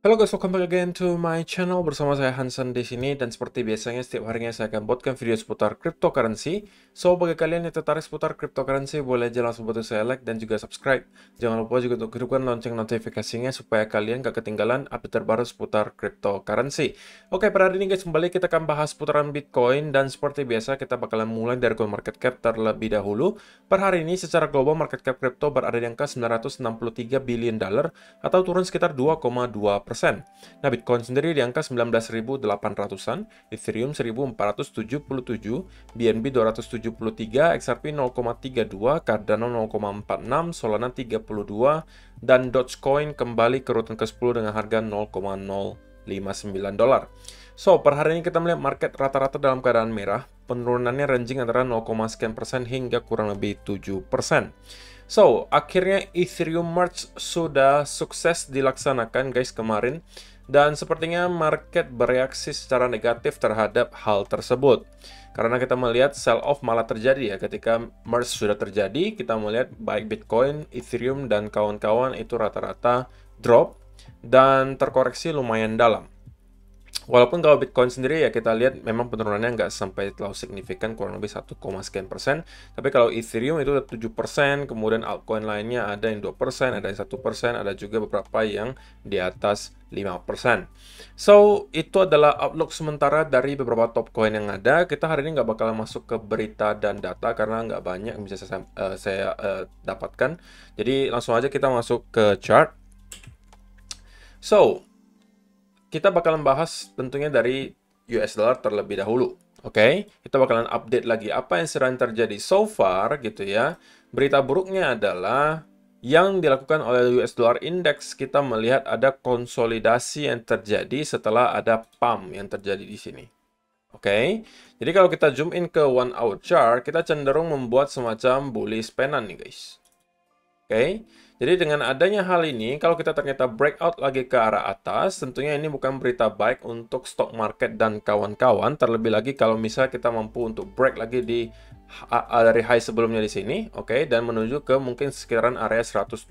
Halo guys, welcome back again to my channel. Bersama saya Hansen di sini, dan seperti biasanya setiap harinya saya akan buatkan video seputar cryptocurrency. So, bagi kalian yang tertarik seputar cryptocurrency, boleh aja langsung bantu saya like dan juga subscribe. Jangan lupa juga untuk hidupkan lonceng notifikasinya supaya kalian gak ketinggalan update terbaru seputar cryptocurrency. Oke, pada hari ini guys, kembali kita akan bahas seputaran Bitcoin, dan seperti biasa kita bakalan mulai dari CoinMarketCap terlebih dahulu. Per hari ini secara global market cap crypto berada di angka 963 billion dollar atau turun sekitar 2,2%. Nah, Bitcoin sendiri di angka 19.800-an, Ethereum 1.477, BNB 273, XRP 0,32, Cardano 0,46, Solana 32, dan Dogecoin kembali ke urutan ke-10 dengan harga 0,059 dolar. So, per hari ini kita melihat market rata-rata dalam keadaan merah, penurunannya ranging antara 0, sekian persen hingga kurang lebih 7%. So, akhirnya Ethereum Merge sudah sukses dilaksanakan guys kemarin, dan sepertinya market bereaksi secara negatif terhadap hal tersebut. Karena kita melihat sell off malah terjadi ya ketika Merge sudah terjadi, kita melihat baik Bitcoin, Ethereum, dan kawan-kawan itu rata-rata drop dan terkoreksi lumayan dalam. Walaupun kalau Bitcoin sendiri ya kita lihat memang penurunannya nggak sampai terlalu signifikan, kurang lebih 1, sekian persen. Tapi kalau Ethereum itu udah 7%, kemudian altcoin lainnya ada yang 2%, ada yang 1%, ada juga beberapa yang di atas 5%. So, itu adalah outlook sementara dari beberapa top coin yang ada. Kita hari ini nggak bakal masuk ke berita dan data karena nggak banyak yang bisa saya dapatkan. Jadi langsung aja kita masuk ke chart. So, kita bakalan bahas tentunya dari US dollar terlebih dahulu. Oke, kita bakalan update lagi apa yang sedang terjadi so far gitu ya. Berita buruknya adalah yang dilakukan oleh US dollar index, kita melihat ada konsolidasi yang terjadi setelah ada pump yang terjadi di sini. Oke, jadi kalau kita zoom in ke 1 hour chart, kita cenderung membuat semacam bullish pennant nih guys. Oke, jadi dengan adanya hal ini, kalau kita ternyata breakout lagi ke arah atas, tentunya ini bukan berita baik untuk stock market dan kawan-kawan. Terlebih lagi kalau misalnya kita mampu untuk break lagi dari high sebelumnya di sini, oke, dan menuju ke mungkin sekitaran area 112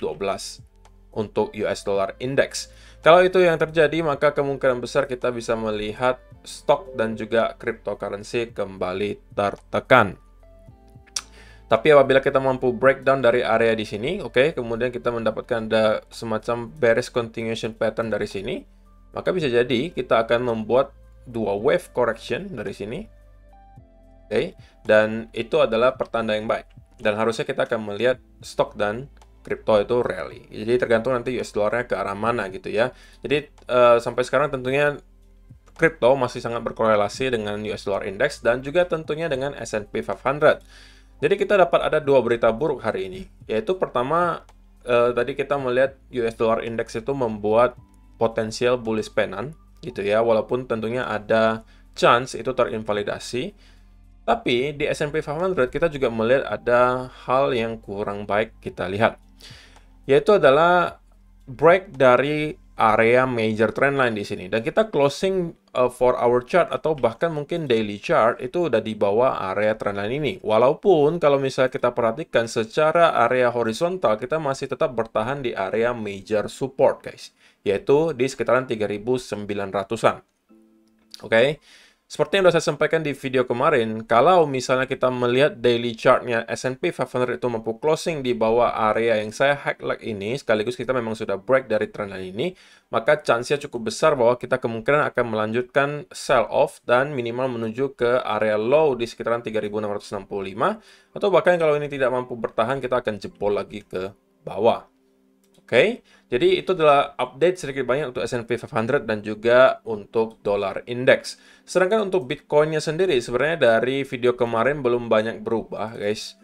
untuk US dollar index. Kalau itu yang terjadi, maka kemungkinan besar kita bisa melihat stock dan juga cryptocurrency kembali tertekan. Tapi apabila kita mampu breakdown dari area di sini, oke, kemudian kita mendapatkan ada semacam bearish continuation pattern dari sini, maka bisa jadi kita akan membuat dua wave correction dari sini, oke, dan itu adalah pertanda yang baik. Dan harusnya kita akan melihat stok dan crypto itu rally. Jadi tergantung nanti US dollarnya ke arah mana gitu ya. Jadi sampai sekarang tentunya crypto masih sangat berkorelasi dengan US dollar index dan juga tentunya dengan S&P 500. Jadi kita dapat ada dua berita buruk hari ini, yaitu pertama tadi kita melihat US dollar index itu membuat potensial bullish pennant gitu ya, walaupun tentunya ada chance itu terinvalidasi. Tapi di S&P 500 kita juga melihat ada hal yang kurang baik kita lihat, yaitu adalah break dari area major trendline di sini, dan kita closing 4-hour chart atau bahkan mungkin daily chart itu udah di bawah area trendline ini. Walaupun kalau misalnya kita perhatikan secara area horizontal kita masih tetap bertahan di area major support guys, yaitu di sekitaran 3.900-an. Oke. Seperti yang sudah saya sampaikan di video kemarin, kalau misalnya kita melihat daily chartnya S&P 500 itu mampu closing di bawah area yang saya highlight ini, sekaligus kita memang sudah break dari trendline ini, maka chance-nya cukup besar bahwa kita kemungkinan akan melanjutkan sell off dan minimal menuju ke area low di sekitaran 3.665, atau bahkan kalau ini tidak mampu bertahan, kita akan jebol lagi ke bawah. Oke, jadi itu adalah update sedikit banyak untuk S&P 500 dan juga untuk dollar index. Sedangkan untuk Bitcoin-nya sendiri, sebenarnya dari video kemarin belum banyak berubah, guys.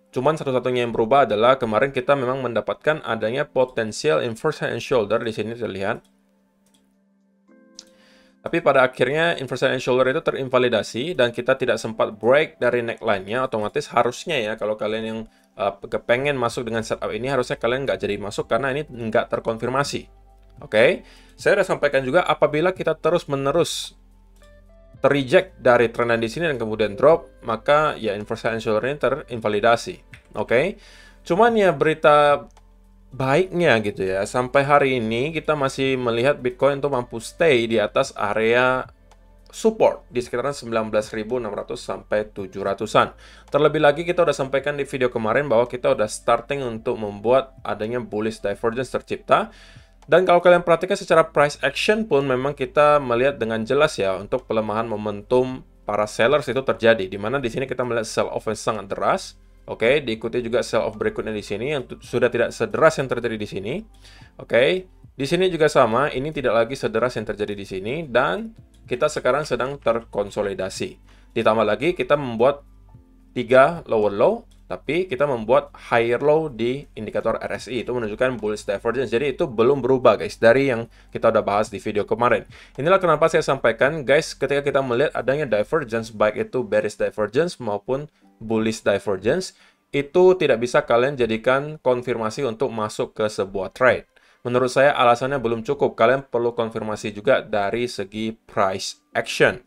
Cuman satu-satunya yang berubah adalah kemarin kita memang mendapatkan adanya potensial inverse head and shoulder di sini terlihat. Tapi pada akhirnya inverse head and shoulder itu terinvalidasi dan kita tidak sempat break dari neckline-nya. Otomatis harusnya ya kalau kalian yang kepengen masuk dengan setup ini, harusnya kalian nggak jadi masuk karena ini nggak terkonfirmasi. Oke, saya sudah sampaikan juga apabila kita terus-menerus terreject dari trendline di sini dan kemudian drop, maka ya inverse head and shoulder ini terinvalidasi. Oke, cuman ya berita baiknya gitu ya, sampai hari ini kita masih melihat Bitcoin itu mampu stay di atas area support di sekitaran 19.600 sampai 700-an. Terlebih lagi kita udah sampaikan di video kemarin bahwa kita udah starting untuk membuat adanya bullish divergence tercipta. Dan kalau kalian perhatikan secara price action pun memang kita melihat dengan jelas ya untuk pelemahan momentum para sellers itu terjadi, di mana di sini kita melihat sell off yang sangat deras. Oke, diikuti juga sell off berikutnya di sini yang sudah tidak sederas yang terjadi di sini. Oke, di sini juga sama, ini tidak lagi sederas yang terjadi di sini dan kita sekarang sedang terkonsolidasi. Ditambah lagi kita membuat 3 lower low, tapi kita membuat higher low di indikator RSI. Itu menunjukkan bullish divergence. Jadi itu belum berubah guys dari yang kita udah bahas di video kemarin. Inilah kenapa saya sampaikan guys, ketika kita melihat adanya divergence, baik itu bearish divergence maupun bullish divergence, itu tidak bisa kalian jadikan konfirmasi untuk masuk ke sebuah trade. Menurut saya alasannya belum cukup. Kalian perlu konfirmasi juga dari segi price action.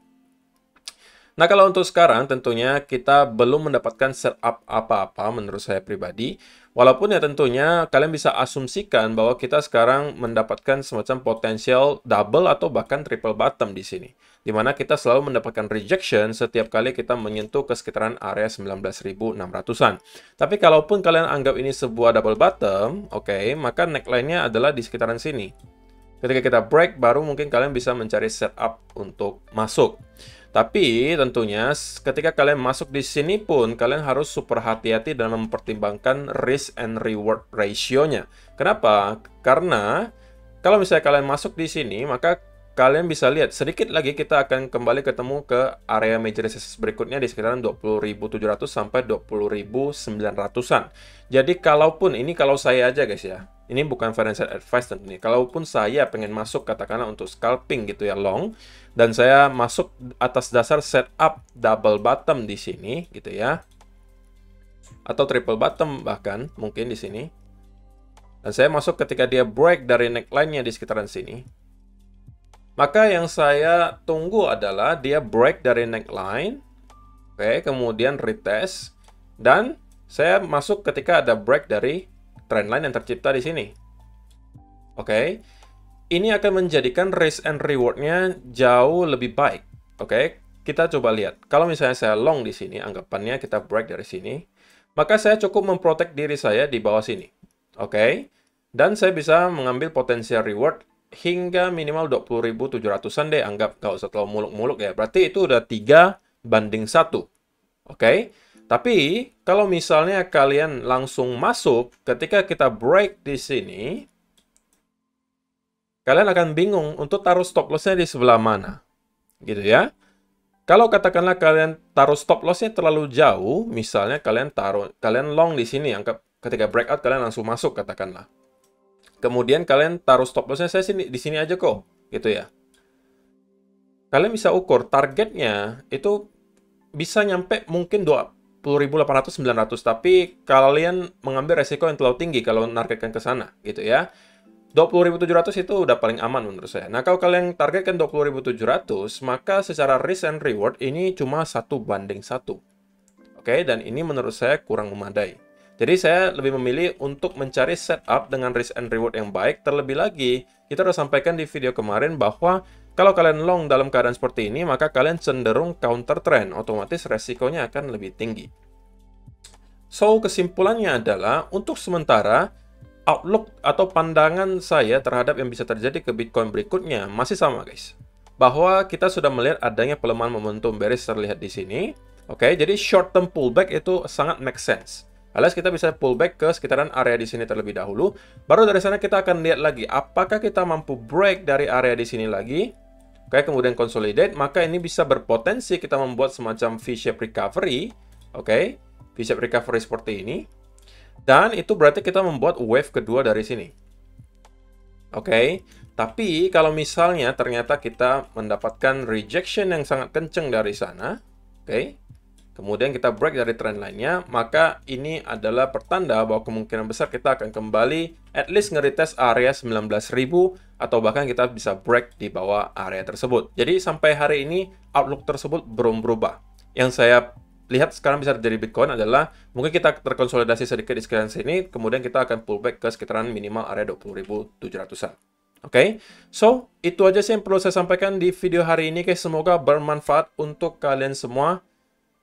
Nah, kalau untuk sekarang tentunya kita belum mendapatkan setup apa-apa menurut saya pribadi. Walaupun ya tentunya kalian bisa asumsikan bahwa kita sekarang mendapatkan semacam potensial double atau bahkan triple bottom di sini. Di mana kita selalu mendapatkan rejection setiap kali kita menyentuh ke sekitaran area 19.600-an. Tapi kalaupun kalian anggap ini sebuah double bottom, oke, maka neckline-nya adalah di sekitaran sini. Ketika kita break, baru mungkin kalian bisa mencari setup untuk masuk. Tapi tentunya ketika kalian masuk di sini pun kalian harus super hati-hati dan mempertimbangkan risk and reward ratio-nya. Kenapa? Karena kalau misalnya kalian masuk di sini, maka kalian bisa lihat sedikit lagi kita akan kembali ketemu ke area major resistance berikutnya di sekitaran 20.700 sampai 20.900-an. Jadi kalaupun ini kalau saya aja guys ya, ini bukan financial advice tentunya. Kalaupun saya pengen masuk katakanlah untuk scalping gitu ya long, dan saya masuk atas dasar setup double bottom di sini gitu ya, atau triple bottom bahkan mungkin di sini, dan saya masuk ketika dia break dari neckline-nya di sekitaran sini, maka yang saya tunggu adalah dia break dari neckline, oke, kemudian retest, dan saya masuk ketika ada break dari trendline yang tercipta di sini. Oke, ini akan menjadikan risk and reward-nya jauh lebih baik. Oke, kita coba lihat. Kalau misalnya saya long di sini, anggapannya kita break dari sini, maka saya cukup memprotek diri saya di bawah sini. Oke, dan saya bisa mengambil potensial reward hingga minimal 20.700-an deh, anggap nggak usah terlalu muluk-muluk ya. Berarti itu udah 3:1. Oke. Tapi, kalau misalnya kalian langsung masuk, ketika kita break di sini, kalian akan bingung untuk taruh stop loss-nya di sebelah mana. Gitu ya. Kalau katakanlah kalian taruh stop loss-nya terlalu jauh, misalnya kalian long di sini, anggap ketika breakout kalian langsung masuk katakanlah. Kemudian kalian taruh stop loss-nya saya di sini aja kok, gitu ya. Kalian bisa ukur targetnya itu bisa nyampe mungkin 20.800, 900, tapi kalian mengambil resiko yang terlalu tinggi kalau nargetkan ke sana, gitu ya. 20.700 itu udah paling aman menurut saya. Nah, kalau kalian targetkan 20.700, maka secara risk and reward ini cuma 1:1. Oke, dan ini menurut saya kurang memadai. Jadi saya lebih memilih untuk mencari setup dengan risk and reward yang baik. Terlebih lagi, kita udah sampaikan di video kemarin bahwa kalau kalian long dalam keadaan seperti ini, maka kalian cenderung counter trend, otomatis resikonya akan lebih tinggi. So, kesimpulannya adalah, untuk sementara, outlook atau pandangan saya terhadap yang bisa terjadi ke Bitcoin berikutnya masih sama, guys. Bahwa kita sudah melihat adanya pelemahan momentum bearish terlihat di sini. Oke, jadi short term pullback itu sangat make sense. Alias kita bisa pullback ke sekitaran area di sini terlebih dahulu. Baru dari sana kita akan lihat lagi apakah kita mampu break dari area di sini lagi. Oke, kemudian consolidate, maka ini bisa berpotensi kita membuat semacam V-shape recovery. Oke, V-shape recovery seperti ini. Dan itu berarti kita membuat wave kedua dari sini. Oke, tapi kalau misalnya ternyata kita mendapatkan rejection yang sangat kenceng dari sana, oke, kemudian kita break dari trend line-nya, maka ini adalah pertanda bahwa kemungkinan besar kita akan kembali at least nge-retest area 19.000 atau bahkan kita bisa break di bawah area tersebut. Jadi sampai hari ini outlook tersebut belum berubah. Yang saya lihat sekarang bisa terjadi Bitcoin adalah mungkin kita terkonsolidasi sedikit di sekitaran sini, kemudian kita akan pullback ke sekitaran minimal area 20.700-an. Oke, so itu aja sih yang perlu saya sampaikan di video hari ini, guys. Semoga bermanfaat untuk kalian semua.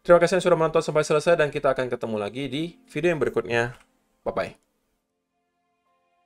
Terima kasih yang sudah menonton sampai selesai dan kita akan ketemu lagi di video yang berikutnya. Bye-bye.